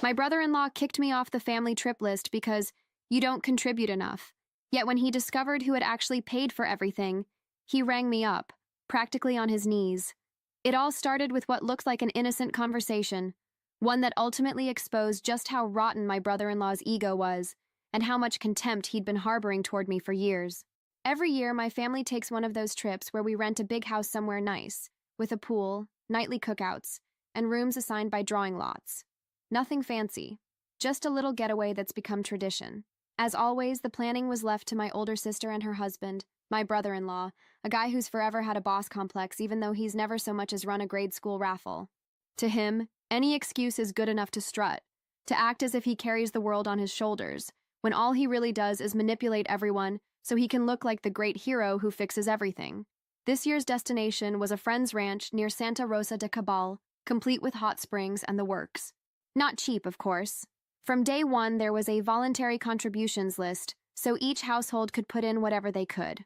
My brother-in-law kicked me off the family trip list because you don't contribute enough. Yet when he discovered who had actually paid for everything, he rang me up, practically on his knees. It all started with what looked like an innocent conversation, one that ultimately exposed just how rotten my brother-in-law's ego was and how much contempt he'd been harboring toward me for years. Every year, my family takes one of those trips where we rent a big house somewhere nice, with a pool, nightly cookouts, and rooms assigned by drawing lots. Nothing fancy, just a little getaway that's become tradition. As always, the planning was left to my older sister and her husband, my brother-in-law, a guy who's forever had a boss complex even though he's never so much as run a grade school raffle. To him, any excuse is good enough to strut, to act as if he carries the world on his shoulders, when all he really does is manipulate everyone so he can look like the great hero who fixes everything. This year's destination was a friend's ranch near Santa Rosa de Cabal, complete with hot springs and the works. Not cheap, of course. From day one, there was a voluntary contributions list, so each household could put in whatever they could.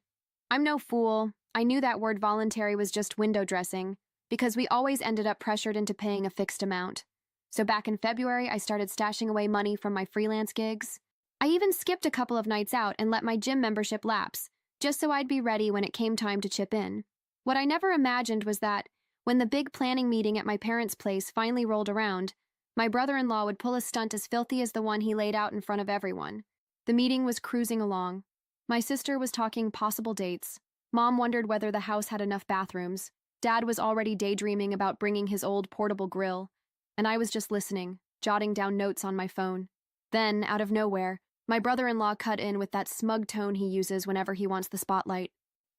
I'm no fool. I knew that word voluntary was just window dressing, because we always ended up pressured into paying a fixed amount. So back in February, I started stashing away money from my freelance gigs. I even skipped a couple of nights out and let my gym membership lapse, just so I'd be ready when it came time to chip in. What I never imagined was that, when the big planning meeting at my parents' place finally rolled around, my brother-in-law would pull a stunt as filthy as the one he laid out in front of everyone. The meeting was cruising along. My sister was talking possible dates. Mom wondered whether the house had enough bathrooms. Dad was already daydreaming about bringing his old portable grill. And I was just listening, jotting down notes on my phone. Then, out of nowhere, my brother-in-law cut in with that smug tone he uses whenever he wants the spotlight.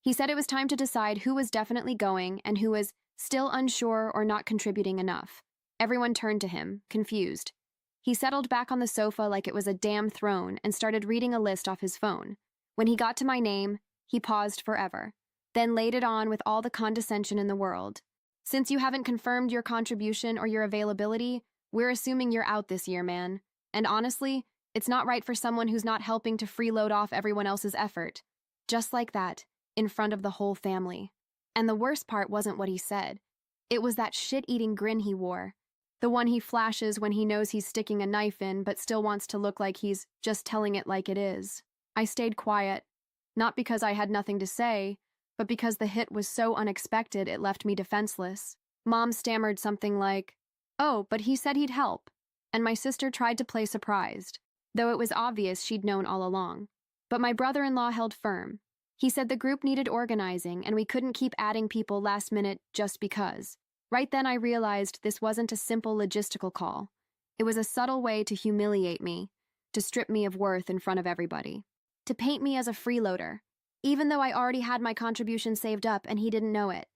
He said it was time to decide who was definitely going and who was still unsure or not contributing enough. Everyone turned to him, confused. He settled back on the sofa like it was a damn throne and started reading a list off his phone. When he got to my name, he paused forever, then laid it on with all the condescension in the world. Since you haven't confirmed your contribution or your availability, we're assuming you're out this year, man. And honestly, it's not right for someone who's not helping to freeload off everyone else's effort. Just like that, in front of the whole family. And the worst part wasn't what he said. It was that shit-eating grin he wore. The one he flashes when he knows he's sticking a knife in but still wants to look like he's just telling it like it is. I stayed quiet, not because I had nothing to say, but because the hit was so unexpected it left me defenseless. Mom stammered something like, "Oh, but he said he'd help," and my sister tried to play surprised, though it was obvious she'd known all along. But my brother-in-law held firm. He said the group needed organizing and we couldn't keep adding people last minute just because. Right then I realized this wasn't a simple logistical call. It was a subtle way to humiliate me, to strip me of worth in front of everybody, to paint me as a freeloader, even though I already had my contribution saved up and he didn't know it.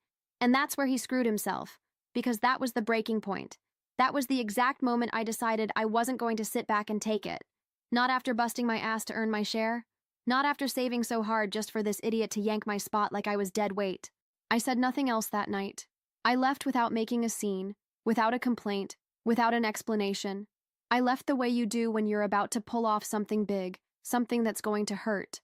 And that's where he screwed himself, because that was the breaking point. That was the exact moment I decided I wasn't going to sit back and take it. Not after busting my ass to earn my share. Not after saving so hard just for this idiot to yank my spot like I was dead weight. I said nothing else that night. I left without making a scene, without a complaint, without an explanation. I left the way you do when you're about to pull off something big, something that's going to hurt.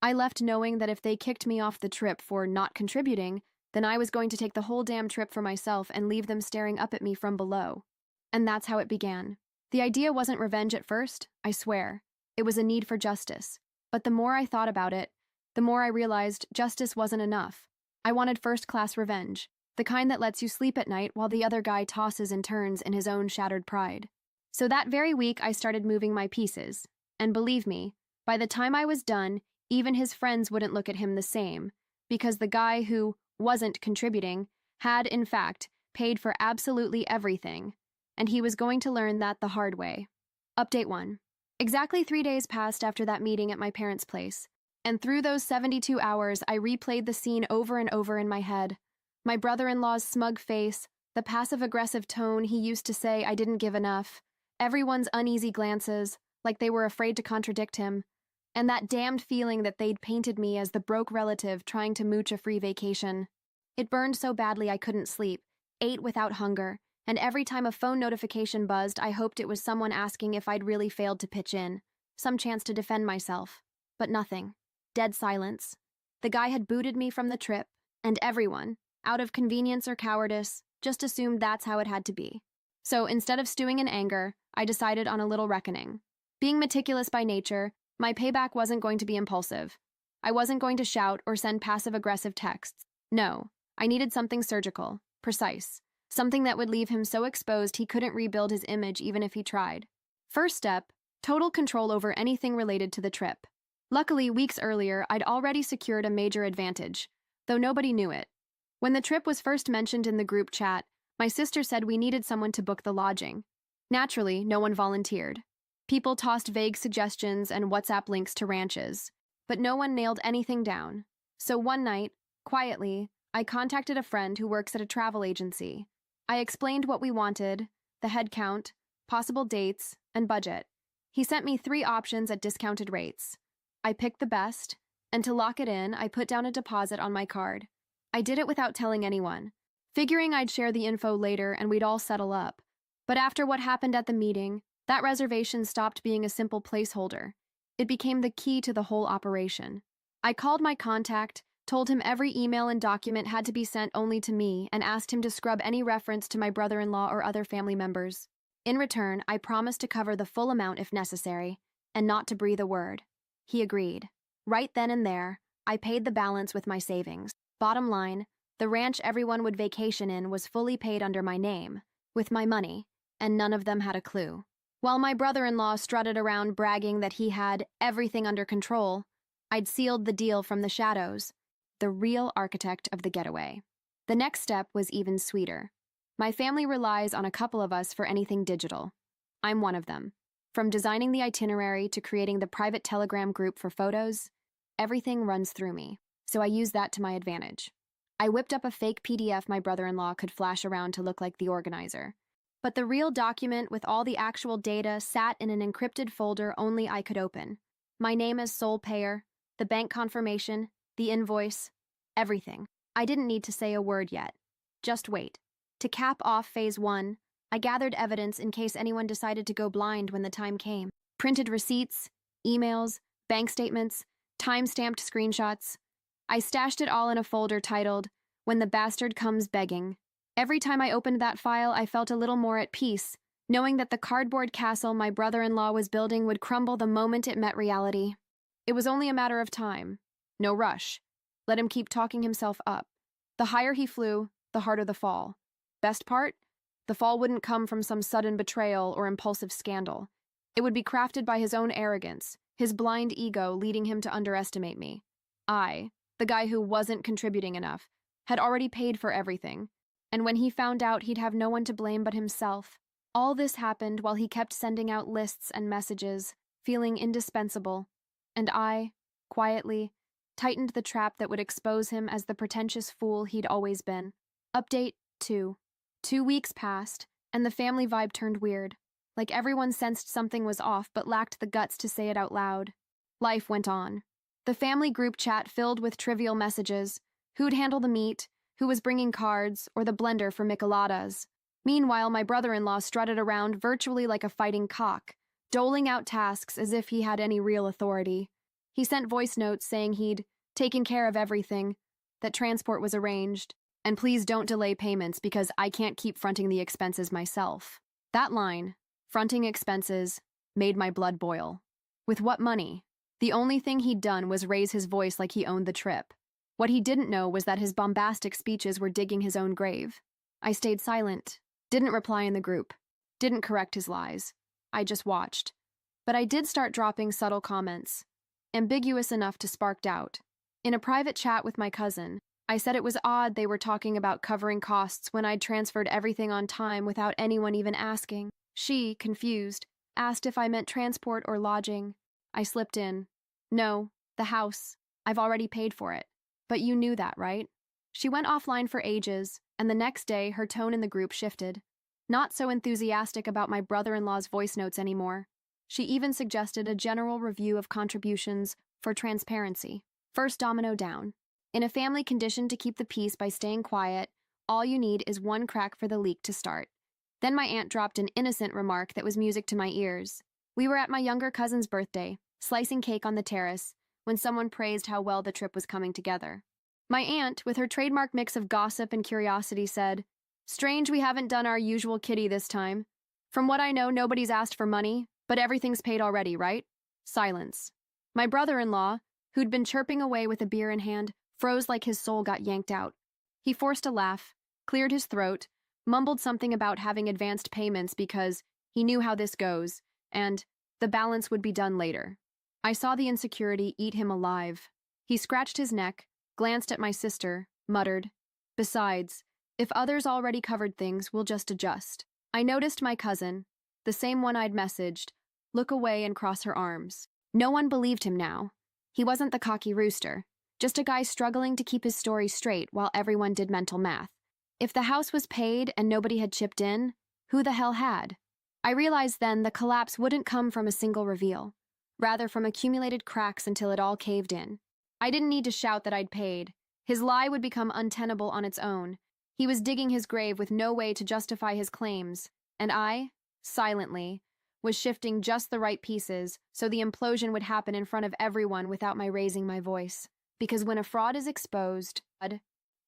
I left knowing that if they kicked me off the trip for not contributing, then I was going to take the whole damn trip for myself and leave them staring up at me from below. And that's how it began. The idea wasn't revenge at first, I swear. It was a need for justice. But the more I thought about it, the more I realized justice wasn't enough. I wanted first-class revenge. The kind that lets you sleep at night while the other guy tosses and turns in his own shattered pride. So that very week, I started moving my pieces. And believe me, by the time I was done, even his friends wouldn't look at him the same, because the guy who wasn't contributing had, in fact, paid for absolutely everything, and he was going to learn that the hard way. Update 1. Exactly 3 days passed after that meeting at my parents' place, and through those 72 hours, I replayed the scene over and over in my head. My brother-in-law's smug face, the passive-aggressive tone he used to say I didn't give enough, everyone's uneasy glances, like they were afraid to contradict him, and that damned feeling that they'd painted me as the broke relative trying to mooch a free vacation. It burned so badly I couldn't sleep, ate without hunger, and every time a phone notification buzzed, I hoped it was someone asking if I'd really failed to pitch in, some chance to defend myself. But nothing. Dead silence. The guy had booted me from the trip, and everyone, out of convenience or cowardice, just assumed that's how it had to be. So instead of stewing in anger, I decided on a little reckoning. Being meticulous by nature, my payback wasn't going to be impulsive. I wasn't going to shout or send passive-aggressive texts. No, I needed something surgical, precise, something that would leave him so exposed he couldn't rebuild his image even if he tried. First step, total control over anything related to the trip. Luckily, weeks earlier, I'd already secured a major advantage, though nobody knew it. When the trip was first mentioned in the group chat, my sister said we needed someone to book the lodging. Naturally, no one volunteered. People tossed vague suggestions and WhatsApp links to ranches, but no one nailed anything down. So one night, quietly, I contacted a friend who works at a travel agency. I explained what we wanted, the head count, possible dates, and budget. He sent me 3 options at discounted rates. I picked the best, and to lock it in, I put down a deposit on my card. I did it without telling anyone, figuring I'd share the info later and we'd all settle up. But after what happened at the meeting, that reservation stopped being a simple placeholder. It became the key to the whole operation. I called my contact, told him every email and document had to be sent only to me, and asked him to scrub any reference to my brother-in-law or other family members. In return, I promised to cover the full amount if necessary, and not to breathe a word. He agreed. Right then and there, I paid the balance with my savings. Bottom line, the ranch everyone would vacation in was fully paid under my name, with my money, and none of them had a clue. While my brother-in-law strutted around bragging that he had everything under control, I'd sealed the deal from the shadows, the real architect of the getaway. The next step was even sweeter. My family relies on a couple of us for anything digital. I'm one of them. From designing the itinerary to creating the private Telegram group for photos, everything runs through me, so I use that to my advantage. I whipped up a fake PDF my brother-in-law could flash around to look like the organizer. But the real document with all the actual data sat in an encrypted folder only I could open. My name as sole payer, the bank confirmation, the invoice, everything. I didn't need to say a word yet. Just wait. To cap off phase 1, I gathered evidence in case anyone decided to go blind when the time came. Printed receipts, emails, bank statements, time-stamped screenshots. I stashed it all in a folder titled, "When the Bastard Comes Begging." Every time I opened that file, I felt a little more at peace, knowing that the cardboard castle my brother-in-law was building would crumble the moment it met reality. It was only a matter of time. No rush. Let him keep talking himself up. The higher he flew, the harder the fall. Best part? The fall wouldn't come from some sudden betrayal or impulsive scandal. It would be crafted by his own arrogance, his blind ego leading him to underestimate me. I, the guy who wasn't contributing enough, had already paid for everything. And when he found out, he'd have no one to blame but himself. All this happened while he kept sending out lists and messages, feeling indispensable. And I, quietly, tightened the trap that would expose him as the pretentious fool he'd always been. Update 2. 2 weeks passed, and the family vibe turned weird. Like everyone sensed something was off but lacked the guts to say it out loud. Life went on. The family group chat filled with trivial messages. Who'd handle the meat, who was bringing cards, or the blender for micheladas. Meanwhile, my brother-in-law strutted around virtually like a fighting cock, doling out tasks as if he had any real authority. He sent voice notes saying he'd taken care of everything, that transport was arranged, and please don't delay payments because I can't keep fronting the expenses myself. That line, fronting expenses, made my blood boil. With what money? The only thing he'd done was raise his voice like he owned the trip. What he didn't know was that his bombastic speeches were digging his own grave. I stayed silent, didn't reply in the group, didn't correct his lies. I just watched. But I did start dropping subtle comments, ambiguous enough to spark doubt. In a private chat with my cousin, I said it was odd they were talking about covering costs when I'd transferred everything on time without anyone even asking. She, confused, asked if I meant transport or lodging. I slipped in. No, the house. I've already paid for it. But you knew that, right? She went offline for ages, and the next day her tone in the group shifted. Not so enthusiastic about my brother-in-law's voice notes anymore. She even suggested a general review of contributions for transparency. First domino down. In a family conditioned to keep the peace by staying quiet, all you need is one crack for the leak to start. Then my aunt dropped an innocent remark that was music to my ears. We were at my younger cousin's birthday, slicing cake on the terrace, when someone praised how well the trip was coming together. My aunt, with her trademark mix of gossip and curiosity, said, Strange we haven't done our usual kitty this time. From what I know, nobody's asked for money, but everything's paid already, right? Silence. My brother-in-law, who'd been chirping away with a beer in hand, froze like his soul got yanked out. He forced a laugh, cleared his throat, mumbled something about having advanced payments because he knew how this goes, and the balance would be done later. I saw the insecurity eat him alive. He scratched his neck, glanced at my sister, muttered, "Besides, if others already covered things, we'll just adjust." I noticed my cousin, the same one I'd messaged, look away and cross her arms. No one believed him now. He wasn't the cocky rooster, just a guy struggling to keep his story straight while everyone did mental math. If the house was paid and nobody had chipped in, who the hell had? I realized then the collapse wouldn't come from a single reveal, rather from accumulated cracks until it all caved in. I didn't need to shout that I'd paid. His lie would become untenable on its own. He was digging his grave with no way to justify his claims, and I, silently, was shifting just the right pieces so the implosion would happen in front of everyone without my raising my voice. Because when a fraud is exposed,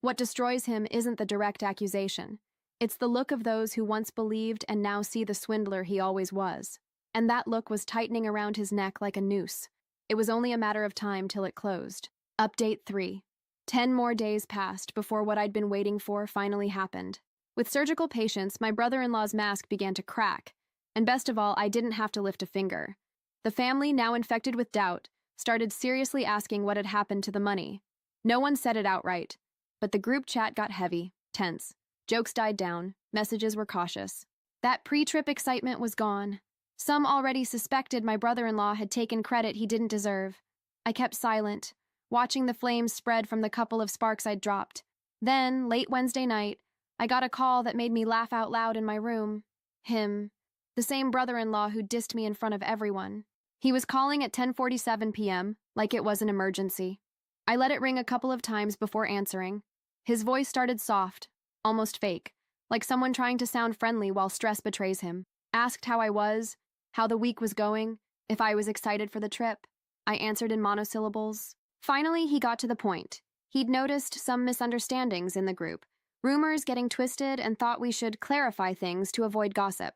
what destroys him isn't the direct accusation. It's the look of those who once believed and now see the swindler he always was. And that look was tightening around his neck like a noose. It was only a matter of time till it closed. Update 3. 10 more days passed before what I'd been waiting for finally happened. With surgical patience, my brother-in-law's mask began to crack, and best of all, I didn't have to lift a finger. The family, now infected with doubt, started seriously asking what had happened to the money. No one said it outright, but the group chat got heavy, tense. Jokes died down, messages were cautious. That pre-trip excitement was gone. Some already suspected my brother-in-law had taken credit he didn't deserve. I kept silent, watching the flames spread from the couple of sparks I'd dropped. Then, late Wednesday night, I got a call that made me laugh out loud in my room. Him, the same brother-in-law who dissed me in front of everyone. He was calling at 10:47 p.m., like it was an emergency. I let it ring a couple of times before answering. His voice started soft, almost fake, like someone trying to sound friendly while stress betrays him. Asked how I was, how the week was going, if I was excited for the trip. I answered in monosyllables. Finally, he got to the point. He'd noticed some misunderstandings in the group, rumors getting twisted, and thought we should clarify things to avoid gossip.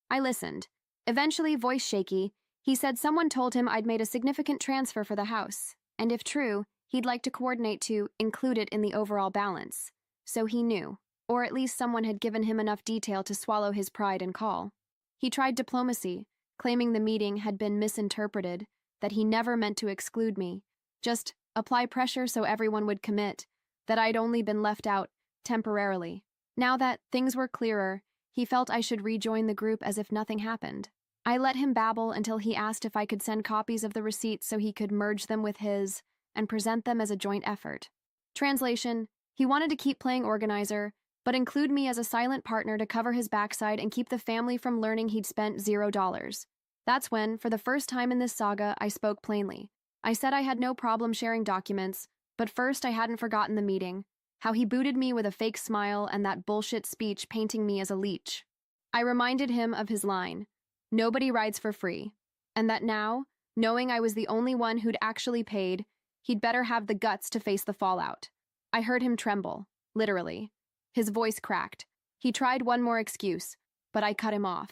I listened. Eventually, voice shaky, he said someone told him I'd made a significant transfer for the house, and if true, he'd like to coordinate to include it in the overall balance. So he knew, or at least someone had given him enough detail to swallow his pride and call. He tried diplomacy, claiming the meeting had been misinterpreted, that he never meant to exclude me, just apply pressure so everyone would commit, that I'd only been left out temporarily. Now that things were clearer, he felt I should rejoin the group as if nothing happened. I let him babble until he asked if I could send copies of the receipts so he could merge them with his and present them as a joint effort. Translation: he wanted to keep playing organizer, but include me as a silent partner to cover his backside and keep the family from learning he'd spent $0. That's when, for the first time in this saga, I spoke plainly. I said I had no problem sharing documents, but first I hadn't forgotten the meeting, how he booted me with a fake smile and that bullshit speech painting me as a leech. I reminded him of his line, "Nobody rides for free," and that now, knowing I was the only one who'd actually paid, he'd better have the guts to face the fallout. I heard him tremble, literally. His voice cracked. He tried one more excuse, but I cut him off.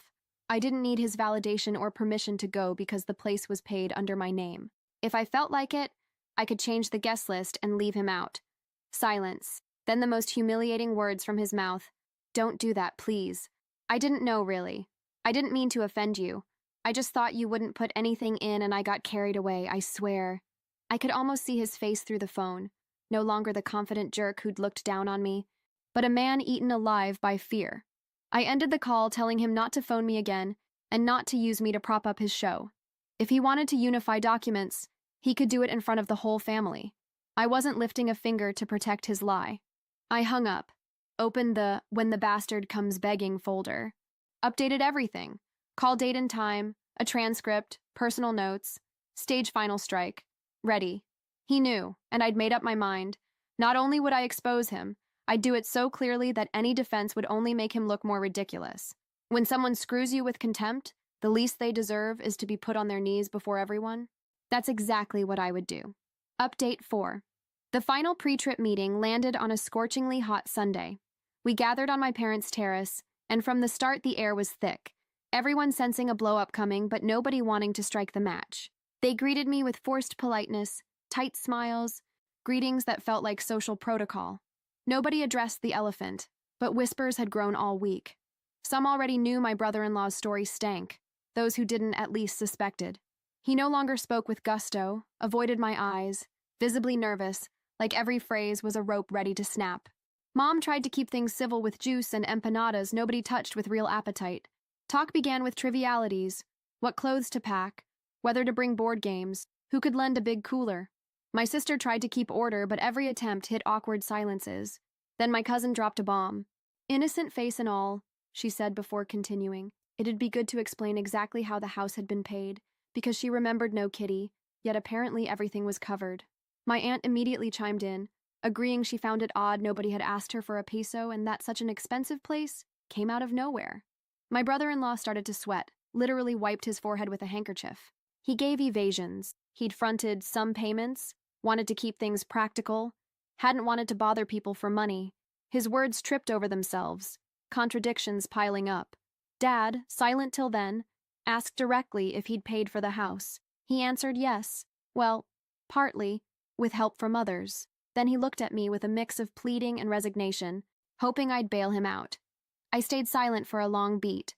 I didn't need his validation or permission to go because the place was paid under my name. If I felt like it, I could change the guest list and leave him out. Silence. Then the most humiliating words from his mouth. "Don't do that, please." I didn't know, really. I didn't mean to offend you. I just thought you wouldn't put anything in and I got carried away, I swear. I could almost see his face through the phone. No longer the confident jerk who'd looked down on me, but a man eaten alive by fear. I ended the call telling him not to phone me again and not to use me to prop up his show. If he wanted to unify documents, he could do it in front of the whole family. I wasn't lifting a finger to protect his lie. I hung up, opened the "When the Bastard Comes Begging" folder, updated everything, call date and time, a transcript, personal notes, stage final strike, ready. He knew, and I'd made up my mind. Not only would I expose him, I'd do it so clearly that any defense would only make him look more ridiculous. When someone screws you with contempt, the least they deserve is to be put on their knees before everyone. That's exactly what I would do. Update 4. The final pre-trip meeting landed on a scorchingly hot Sunday. We gathered on my parents' terrace, and from the start the air was thick, everyone sensing a blow-up coming but nobody wanting to strike the match. They greeted me with forced politeness, tight smiles, greetings that felt like social protocol. Nobody addressed the elephant, but whispers had grown all week. Some already knew my brother-in-law's story stank. Those who didn't at least suspected. He no longer spoke with gusto, avoided my eyes, visibly nervous, like every phrase was a rope ready to snap. Mom tried to keep things civil with juice and empanadas nobody touched with real appetite. Talk began with trivialities: what clothes to pack, whether to bring board games, who could lend a big cooler. My sister tried to keep order, but every attempt hit awkward silences. Then my cousin dropped a bomb. "Innocent face and all," she said before continuing. It'd be good to explain exactly how the house had been paid, because she remembered no kitty, yet apparently everything was covered. My aunt immediately chimed in, agreeing she found it odd nobody had asked her for a peso and that such an expensive place came out of nowhere. My brother-in-law started to sweat, literally wiped his forehead with a handkerchief. He gave evasions. He'd fronted some payments, wanted to keep things practical, hadn't wanted to bother people for money. His words tripped over themselves, contradictions piling up. Dad, silent till then, asked directly if he'd paid for the house. He answered yes. Well, partly, with help from others. Then he looked at me with a mix of pleading and resignation, hoping I'd bail him out. I stayed silent for a long beat,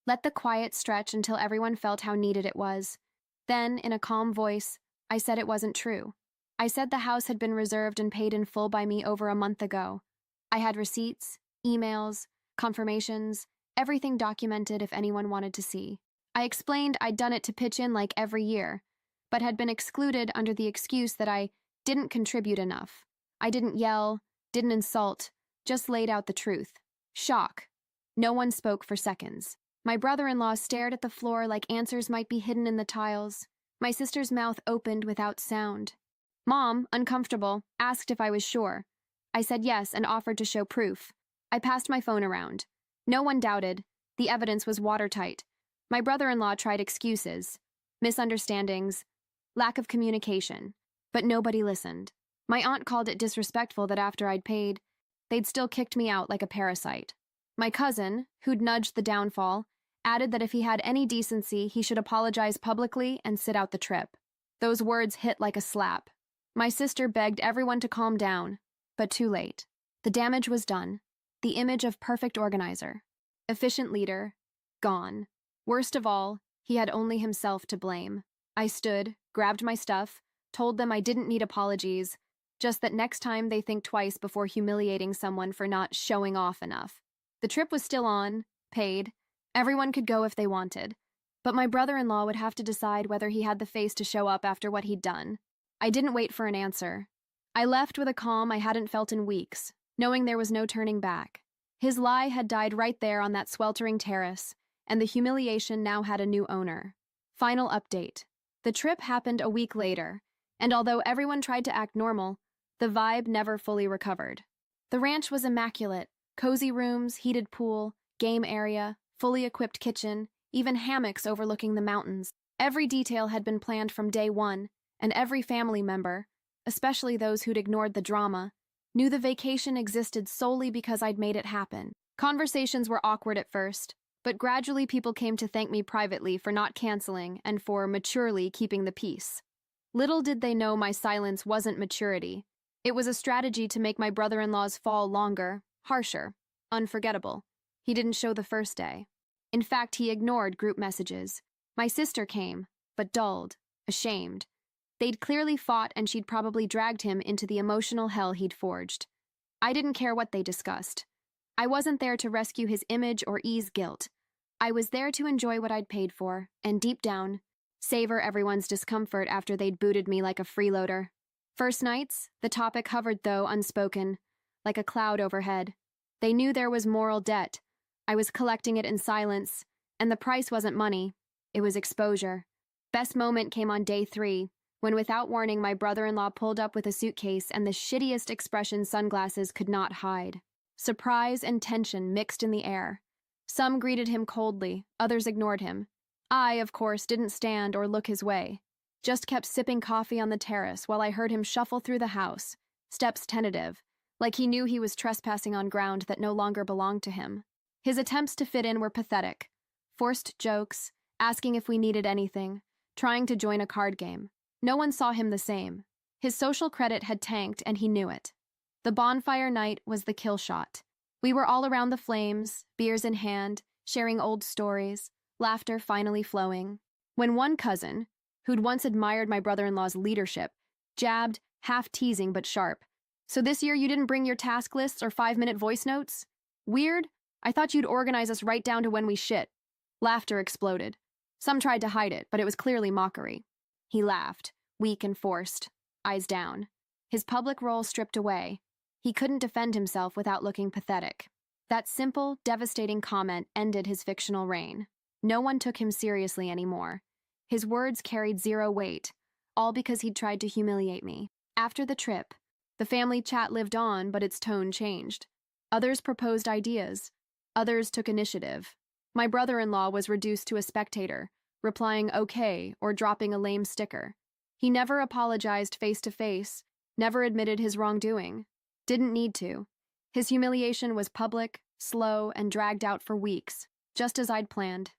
let the quiet stretch until everyone felt how needed it was. Then, in a calm voice, I said it wasn't true. I said the house had been reserved and paid in full by me over a month ago. I had receipts, emails, confirmations, everything documented if anyone wanted to see. I explained I'd done it to pitch in like every year, but had been excluded under the excuse that I didn't contribute enough. I didn't yell, didn't insult, just laid out the truth. Shock. No one spoke for seconds. My brother-in-law stared at the floor like answers might be hidden in the tiles. My sister's mouth opened without sound. Mom, uncomfortable, asked if I was sure. I said yes and offered to show proof. I passed my phone around. No one doubted. The evidence was watertight. My brother-in-law tried excuses, misunderstandings, lack of communication, but nobody listened. My aunt called it disrespectful that after I'd paid, they'd still kicked me out like a parasite. My cousin, who'd nudged the downfall, added that if he had any decency, he should apologize publicly and sit out the trip. Those words hit like a slap. My sister begged everyone to calm down, but too late. The damage was done. The image of perfect organizer, efficient leader, gone. Worst of all, he had only himself to blame. I stood, grabbed my stuff, told them I didn't need apologies, just that next time they think twice before humiliating someone for not showing off enough. The trip was still on, paid. Everyone could go if they wanted. But my brother-in-law would have to decide whether he had the face to show up after what he'd done. I didn't wait for an answer. I left with a calm I hadn't felt in weeks, knowing there was no turning back. His lie had died right there on that sweltering terrace, and the humiliation now had a new owner. Final update. The trip happened a week later, and although everyone tried to act normal, the vibe never fully recovered. The ranch was immaculate. Cozy rooms, heated pool, game area, fully equipped kitchen, even hammocks overlooking the mountains. Every detail had been planned from day one, and every family member, especially those who'd ignored the drama, knew the vacation existed solely because I'd made it happen. Conversations were awkward at first, but gradually people came to thank me privately for not canceling and for maturely keeping the peace. Little did they know my silence wasn't maturity. It was a strategy to make my brother-in-law's fall longer, harsher, unforgettable. He didn't show the first day. In fact, he ignored group messages. My sister came, but dulled, ashamed. They'd clearly fought and she'd probably dragged him into the emotional hell he'd forged. I didn't care what they discussed. I wasn't there to rescue his image or ease guilt. I was there to enjoy what I'd paid for, and deep down, savor everyone's discomfort after they'd booted me like a freeloader. First nights, the topic hovered though unspoken, like a cloud overhead. They knew there was moral debt. I was collecting it in silence, and the price wasn't money. It was exposure. Best moment came on day 3, when without warning my brother-in-law pulled up with a suitcase and the shittiest expression sunglasses could not hide. Surprise and tension mixed in the air. Some greeted him coldly, others ignored him. I, of course, didn't stand or look his way. Just kept sipping coffee on the terrace while I heard him shuffle through the house, steps tentative, like he knew he was trespassing on ground that no longer belonged to him. His attempts to fit in were pathetic. Forced jokes, asking if we needed anything, trying to join a card game. No one saw him the same. His social credit had tanked, and he knew it. The bonfire night was the kill shot. We were all around the flames, beers in hand, sharing old stories, laughter finally flowing. When one cousin, who'd once admired my brother-in-law's leadership, jabbed, half teasing but sharp, "So this year you didn't bring your task lists or 5-minute voice notes? Weird? I thought you'd organize us right down to when we shit." Laughter exploded. Some tried to hide it, but it was clearly mockery. He laughed, weak and forced, eyes down. His public role stripped away. He couldn't defend himself without looking pathetic. That simple, devastating comment ended his fictional reign. No one took him seriously anymore. His words carried zero weight, all because he'd tried to humiliate me. After the trip, the family chat lived on, but its tone changed. Others proposed ideas. Others took initiative. My brother-in-law was reduced to a spectator, replying okay or dropping a lame sticker. He never apologized face-to-face, never admitted his wrongdoing. Didn't need to. His humiliation was public, slow, and dragged out for weeks, just as I'd planned.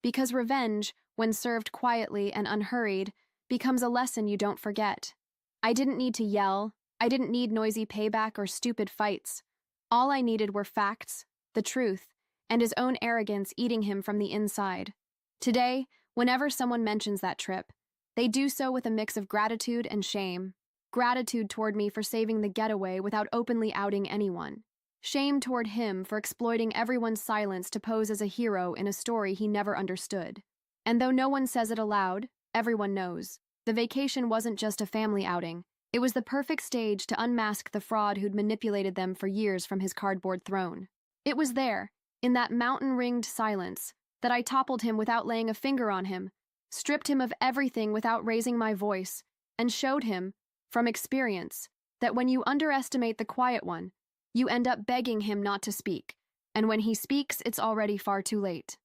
Because revenge, when served quietly and unhurried, becomes a lesson you don't forget. I didn't need to yell. I didn't need noisy payback or stupid fights. All I needed were facts, the truth, and his own arrogance eating him from the inside. Today, whenever someone mentions that trip, they do so with a mix of gratitude and shame. Gratitude toward me for saving the getaway without openly outing anyone. Shame toward him for exploiting everyone's silence to pose as a hero in a story he never understood. And though no one says it aloud, everyone knows. The vacation wasn't just a family outing. It was the perfect stage to unmask the fraud who'd manipulated them for years from his cardboard throne. It was there, in that mountain-ringed silence, that I toppled him without laying a finger on him, stripped him of everything without raising my voice, and showed him, from experience, that when you underestimate the quiet one, you end up begging him not to speak, and when he speaks, it's already far too late.